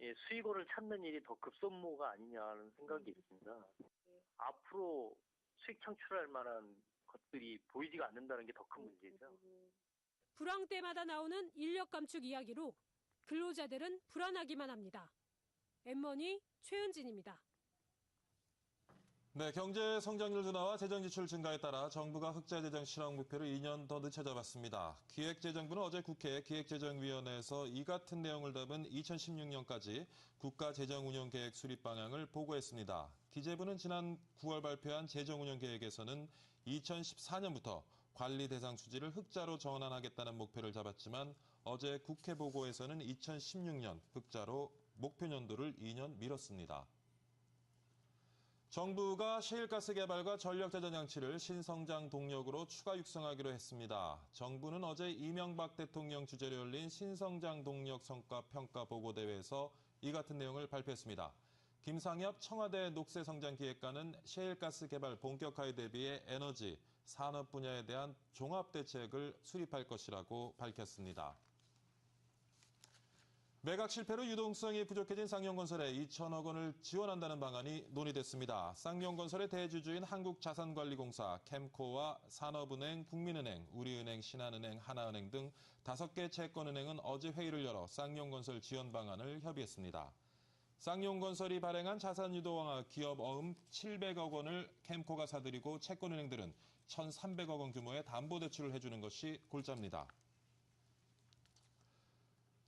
Speaker 5: 예, 수익원을 찾는 일이 더 급선무가 아니냐는 생각이 있습니다. 앞으로 수익 창출할 만한 것들이 보이지가 않는다는 게 더 큰 문제죠.
Speaker 3: 불황 때마다 나오는 인력 감축 이야기로 근로자들은 불안하기만 합니다. 엠머니 최은진입니다.
Speaker 1: 네, 경제 성장률 둔화와 재정 지출 증가에 따라 정부가 흑자 재정 실현 목표를 2년 더 늦춰잡았습니다. 기획재정부는 어제 국회 기획재정위원회에서 이 같은 내용을 담은 2016년까지 국가재정운영계획 수립 방향을 보고했습니다. 기재부는 지난 9월 발표한 재정운영계획에서는 2014년부터 관리 대상 수지를 흑자로 전환하겠다는 목표를 잡았지만 어제 국회 보고에서는 2016년 흑자로 목표 연도를 2년 미뤘습니다. 정부가 셰일가스 개발과 전력자전 장치를 신성장 동력으로 추가 육성하기로 했습니다. 정부는 어제 이명박 대통령 주재로 열린 신성장 동력 성과 평가 보고 대회에서 이 같은 내용을 발표했습니다. 김상엽 청와대 녹색성장기획관은 셰일가스 개발 본격화에 대비해 에너지, 산업 분야에 대한 종합대책을 수립할 것이라고 밝혔습니다. 매각 실패로 유동성이 부족해진 쌍용건설에 2천억 원을 지원한다는 방안이 논의됐습니다. 쌍용건설의 대주주인 한국자산관리공사, 캠코와 산업은행, 국민은행, 우리은행, 신한은행, 하나은행 등 5개 채권은행은 어제 회의를 열어 쌍용건설 지원 방안을 협의했습니다. 쌍용건설이 발행한 자산유도 완화 기업 어음 700억 원을 캠코가 사들이고 채권은행들은 1,300억 원 규모의 담보대출을 해주는 것이 골자입니다.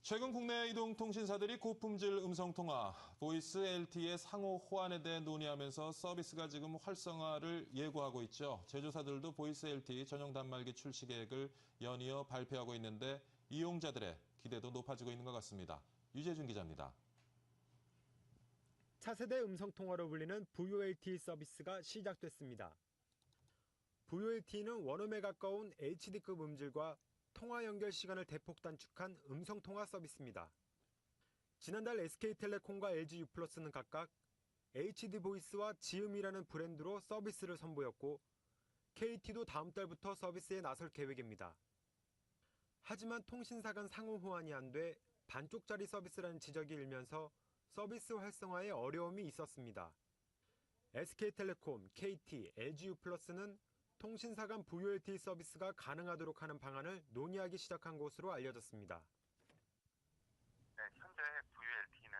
Speaker 1: 최근 국내 이동통신사들이 고품질 음성통화, 보이스 LTE의 상호 호환에 대해 논의하면서 서비스가 지금 활성화를 예고하고 있죠. 제조사들도 보이스 LTE 전용 단말기 출시 계획을 연이어 발표하고 있는데 이용자들의 기대도 높아지고 있는 것 같습니다. 유재준 기자입니다.
Speaker 12: 차세대 음성통화로 불리는 VoLTE 서비스가 시작됐습니다. VoLTE는 원음에 가까운 HD급 음질과 통화 연결 시간을 대폭 단축한 음성통화 서비스입니다. 지난달 SK텔레콤과 LG유플러스는 각각 HD 보이스와 지음이라는 브랜드로 서비스를 선보였고 KT도 다음 달부터 서비스에 나설 계획입니다. 하지만 통신사 간 상호 호환이 안 돼 반쪽짜리 서비스라는 지적이 일면서 서비스 활성화에 어려움이 있었습니다. SK텔레콤, KT, LG유플러스는 통신사 간 VoLTE 서비스가 가능하도록 하는 방안을 논의하기 시작한 것으로 알려졌습니다.
Speaker 13: 네, 현재 VoLTE는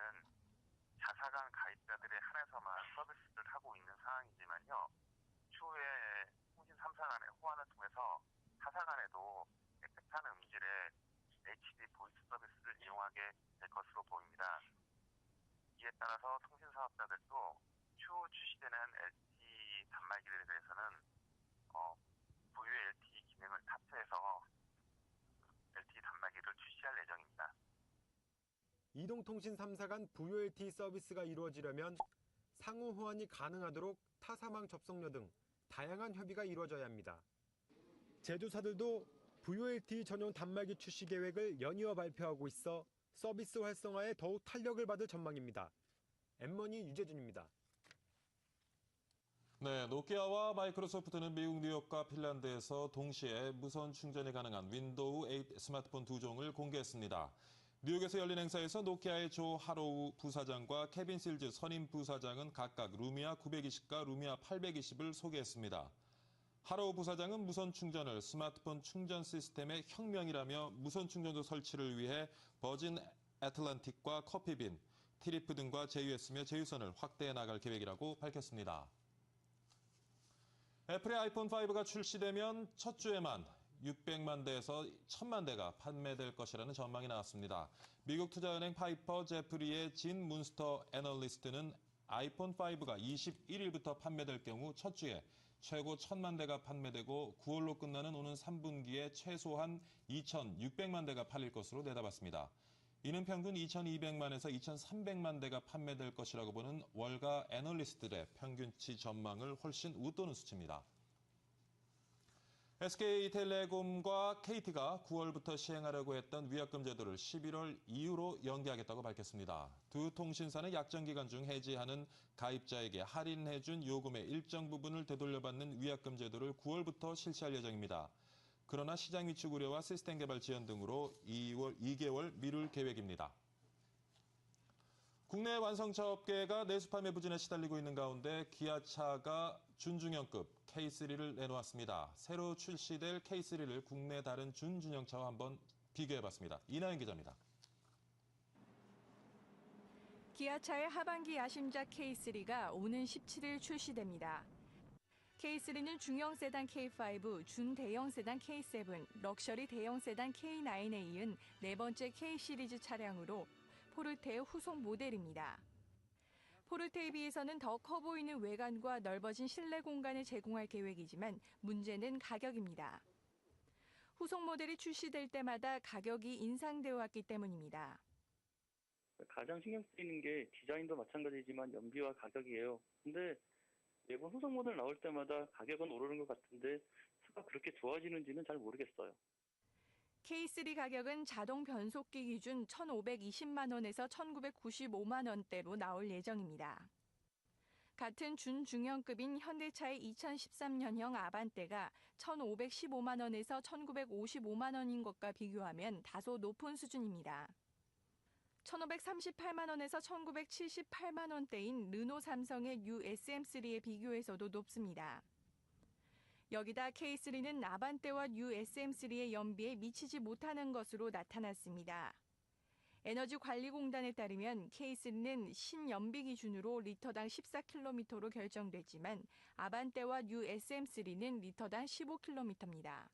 Speaker 13: 자사 간 가입자들에 한해서만 서비스를 하고 있는 상황이지만요. 추후에 통신 3사 간의 호환을 통해서 타사 간에도 깨끗한 음질의 HD 보이스 서비스를 이용하게 될 것으로 보입니다. 이에 따라서 통신 사업자들도 추후 출시되는 LTE 단말기들에 대해서는 VoLTE 기능을 탑재해서 LTE 단말기를 출시할 예정입니다.
Speaker 12: 이동통신 3사 간 VoLTE 서비스가 이루어지려면 상호 호환이 가능하도록 타사망 접속료 등 다양한 협의가 이루어져야 합니다. 제조사들도 VoLTE 전용 단말기 출시 계획을 연이어 발표하고 있어 서비스 활성화에 더욱 탄력을 받을 전망입니다. 엠머니 유재준입니다.
Speaker 1: 네, 노키아와 마이크로소프트는 미국 뉴욕과 핀란드에서 동시에 무선 충전이 가능한 윈도우 8 스마트폰 2종을 공개했습니다. 뉴욕에서 열린 행사에서 노키아의 조 하로우 부사장과 케빈 실즈 선임 부사장은 각각 루미아 920과 루미아 820을 소개했습니다. 하로우 부사장은 무선 충전을 스마트폰 충전 시스템의 혁명이라며 무선 충전소 설치를 위해 버진 애틀랜틱과 커피빈, 티리프 등과 제휴했으며 제휴선을 확대해 나갈 계획이라고 밝혔습니다. 애플의 아이폰 5가 출시되면 첫 주에만 600만 대에서 1000만 대가 판매될 것이라는 전망이 나왔습니다. 미국 투자은행 파이퍼 제프리의 진 문스터 애널리스트는 아이폰 5가 21일부터 판매될 경우 첫 주에 최고 1000만 대가 판매되고 9월로 끝나는 오는 3분기에 최소한 2600만 대가 팔릴 것으로 내다봤습니다. 이는 평균 2200만에서 2300만 대가 판매될 것이라고 보는 월가 애널리스트들의 평균치 전망을 훨씬 웃도는 수치입니다. SK텔레콤과 KT가 9월부터 시행하려고 했던 위약금 제도를 11월 이후로 연기하겠다고 밝혔습니다. 두 통신사는 약정 기간 중 해지하는 가입자에게 할인해준 요금의 일정 부분을 되돌려받는 위약금 제도를 9월부터 실시할 예정입니다. 그러나 시장 위축 우려와 시스템 개발 지연 등으로 2개월 미룰 계획입니다. 국내 완성차 업계가 내수판매 부진에 시달리고 있는 가운데 기아차가 준중형급 K3를 내놓았습니다. 새로 출시될 K3를 국내 다른 준중형차와 한번 비교해봤습니다. 이나연 기자입니다.
Speaker 14: 기아차의 하반기 야심작 K3가 오는 17일 출시됩니다. K3는 중형 세단 K5, 준대형 세단 K7, 럭셔리 대형 세단 K9에 이은 네 번째 K 시리즈 차량으로 포르테의 후속 모델입니다. 포르테에 비해서는 더 커 보이는 외관과 넓어진 실내 공간을 제공할 계획이지만 문제는 가격입니다. 후속 모델이 출시될 때마다 가격이 인상되어 왔기 때문입니다.
Speaker 15: 가장 신경 쓰이는 게 디자인도 마찬가지지만 연비와 가격이에요. 근데 매번 후속 모델 나올 때마다 가격은 오르는 것 같은데 차가 그렇게 좋아지는지는 잘 모르겠어요.
Speaker 14: K3 가격은 자동 변속기 기준 1,520만 원에서 1,995만 원대로 나올 예정입니다. 같은 준중형급인 현대차의 2013년형 아반떼가 1,515만 원에서 1,955만 원인 것과 비교하면 다소 높은 수준입니다. 1,538만 원에서 1,978만 원대인 르노 삼성의 뉴 SM3에 비교해서도 높습니다. 여기다 K3는 아반떼와 뉴 SM3의 연비에 미치지 못하는 것으로 나타났습니다. 에너지관리공단에 따르면 K3는 신연비 기준으로 리터당 14km로 결정됐지만 아반떼와 뉴 SM3는 리터당 15km입니다.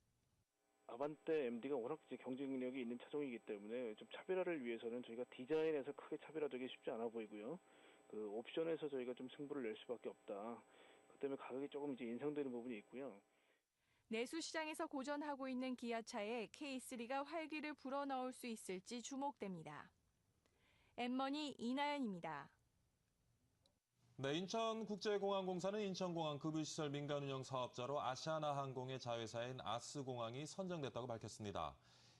Speaker 16: 아반떼 MD가 워낙 이제 경쟁력이 있는 차종이기 때문에 좀 차별화를 위해서는 저희가 디자인에서 크게 차별화되기 쉽지 않아 보이고요. 그 옵션에서 저희가 좀 승부를 낼 수밖에 없다. 그 때문에 가격이 조금 이제 인상되는 부분이 있고요.
Speaker 14: 내수 시장에서 고전하고 있는 기아차에 K3가 활기를 불어넣을 수 있을지 주목됩니다. 엠머니 이나연입니다.
Speaker 1: 네, 인천국제공항공사는 인천공항 급유시설 민간운영 사업자로 아시아나항공의 자회사인 아스공항이 선정됐다고 밝혔습니다.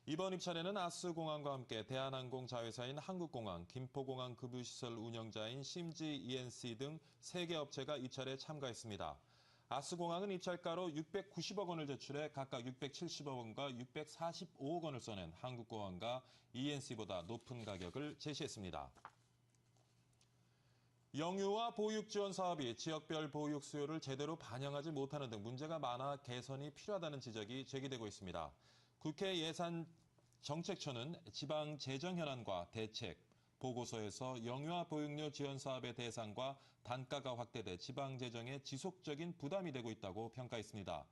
Speaker 1: 이번 입찰에는 아스공항과 함께 대한항공 자회사인 한국공항, 김포공항 급유시설 운영자인 심지 ENC 등 3개 업체가 입찰에 참가했습니다. 아스공항은 입찰가로 690억 원을 제출해 각각 670억 원과 645억 원을 써낸 한국공항과 ENC보다 높은 가격을 제시했습니다. 영유아 보육 지원 사업이 지역별 보육 수요를 제대로 반영하지 못하는 등 문제가 많아 개선이 필요하다는 지적이 제기되고 있습니다. 국회 예산정책처는 지방 재정 현안과 대책, 보고서에서 영유아 보육료 지원 사업의 대상과 단가가 확대돼 지방 재정에 지속적인 부담이 되고 있다고 평가했습니다.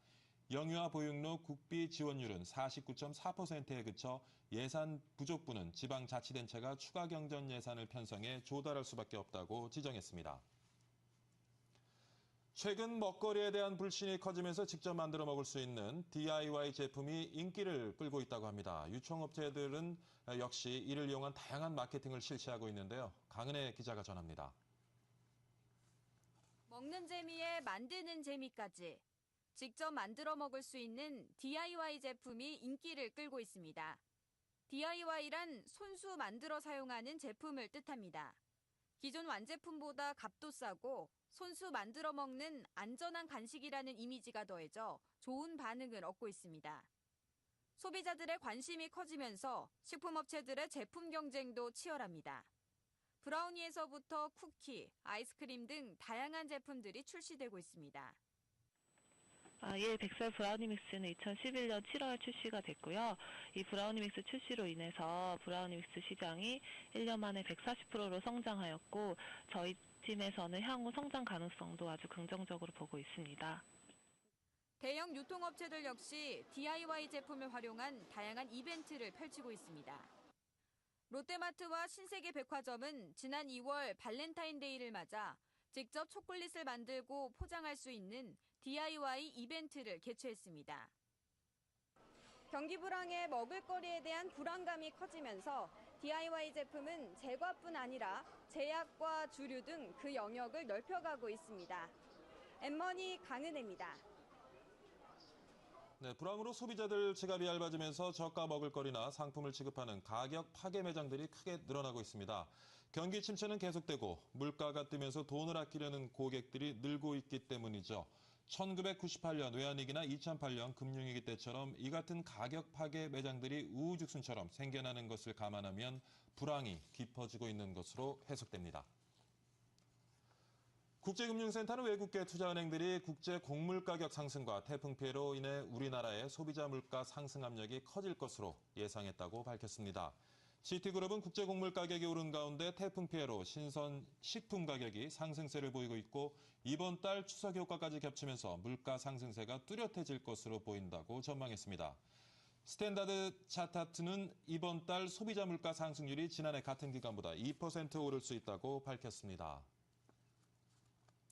Speaker 1: 영유아 보육료 국비 지원율은 49.4%에 그쳐 예산 부족분은 지방자치단체가 추가 경정 예산을 편성해 조달할 수밖에 없다고 지적했습니다. 최근 먹거리에 대한 불신이 커지면서 직접 만들어 먹을 수 있는 DIY 제품이 인기를 끌고 있다고 합니다. 유통업체들은 역시 이를 이용한 다양한 마케팅을 실시하고 있는데요. 강은혜 기자가 전합니다.
Speaker 17: 먹는 재미에 만드는 재미까지 직접 만들어 먹을 수 있는 DIY 제품이 인기를 끌고 있습니다. DIY란 손수 만들어 사용하는 제품을 뜻합니다. 기존 완제품보다 값도 싸고 손수 만들어 먹는 안전한 간식이라는 이미지가 더해져 좋은 반응을 얻고 있습니다. 소비자들의 관심이 커지면서 식품업체들의 제품 경쟁도 치열합니다. 브라우니에서부터 쿠키, 아이스크림 등 다양한 제품들이 출시되고 있습니다.
Speaker 7: 예, 백설 브라우니 믹스는 2011년 7월 출시가 됐고요. 이 브라우니 믹스 출시로 인해서 브라우니 믹스 시장이 1년 만에 140%로 성장하였고 저희 팀에서는 향후 성장 가능성도 아주 긍정적으로 보고 있습니다.
Speaker 17: 대형 유통업체들 역시 DIY 제품을 활용한 다양한 이벤트를 펼치고 있습니다. 롯데마트와 신세계백화점은 지난 2월 발렌타인데이를 맞아 직접 초콜릿을 만들고 포장할 수 있는 DIY 이벤트를 개최했습니다. 경기 불황에 먹을거리에 대한 불안감이 커지면서 DIY 제품은 제과뿐 아니라 제약과 주류 등 그 영역을 넓혀가고 있습니다. 엠머니 강은혜입니다.
Speaker 1: 네, 불황으로 소비자들 지갑이 얇아지면서 저가 먹을거리나 상품을 취급하는 가격 파괴 매장들이 크게 늘어나고 있습니다. 경기 침체는 계속되고 물가가 뜨면서 돈을 아끼려는 고객들이 늘고 있기 때문이죠. 1998년 외환위기나 2008년 금융위기 때처럼 이 같은 가격 파괴 매장들이 우후죽순처럼 생겨나는 것을 감안하면 불황이 깊어지고 있는 것으로 해석됩니다. 국제금융센터는 외국계 투자은행들이 국제 곡물 가격 상승과 태풍 피해로 인해 우리나라의 소비자 물가 상승 압력이 커질 것으로 예상했다고 밝혔습니다. 시티그룹은 국제 곡물 가격이 오른 가운데 태풍 피해로 신선 식품 가격이 상승세를 보이고 있고 이번 달 추석 효과까지 겹치면서 물가 상승세가 뚜렷해질 것으로 보인다고 전망했습니다. 스탠다드 차타트는 이번 달 소비자 물가 상승률이 지난해 같은 기간보다 2% 오를 수 있다고 밝혔습니다.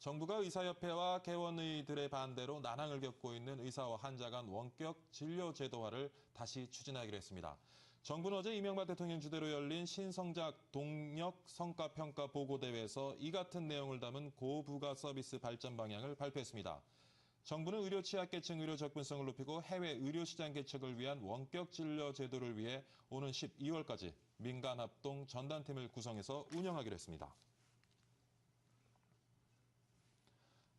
Speaker 1: 정부가 의사협회와 개원의들의 반대로 난항을 겪고 있는 의사와 환자 간 원격 진료 제도화를 다시 추진하기로 했습니다. 정부는 어제 이명박 대통령 주재로 열린 신성작 동력 성과평가 보고대회에서 이 같은 내용을 담은 고부가 서비스 발전 방향을 발표했습니다. 정부는 의료 취약계층 의료 접근성을 높이고 해외 의료시장 개척을 위한 원격 진료 제도를 위해 오는 12월까지 민간합동 전담팀을 구성해서 운영하기로 했습니다.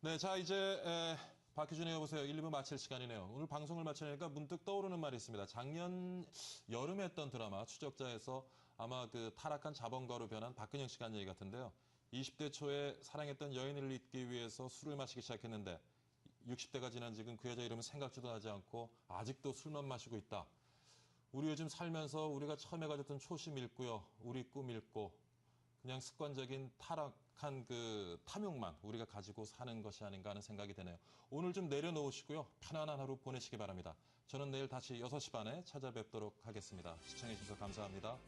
Speaker 1: 네, 자 이제 박희준의 여보세요 1, 2부 마칠 시간이네요. 오늘 방송을 마치니까 문득 떠오르는 말이 있습니다. 작년 여름에 했던 드라마 추적자에서 아마 그 타락한 자본가로 변한 박근영 씨가 한 얘기 같은데요. 20대 초에 사랑했던 여인을 잊기 위해서 술을 마시기 시작했는데 60대가 지난 지금 그 여자 이름은 생각지도 하지 않고 아직도 술만 마시고 있다. 우리 요즘 살면서 우리가 처음에 가졌던 초심 잃고요. 우리 꿈 잃고 그냥 습관적인 타락한 그 탐욕만 우리가 가지고 사는 것이 아닌가 하는 생각이 드네요. 오늘 좀 내려놓으시고요. 편안한 하루 보내시기 바랍니다. 저는 내일 다시 6시 반에 찾아뵙도록 하겠습니다. 시청해 주셔서 감사합니다.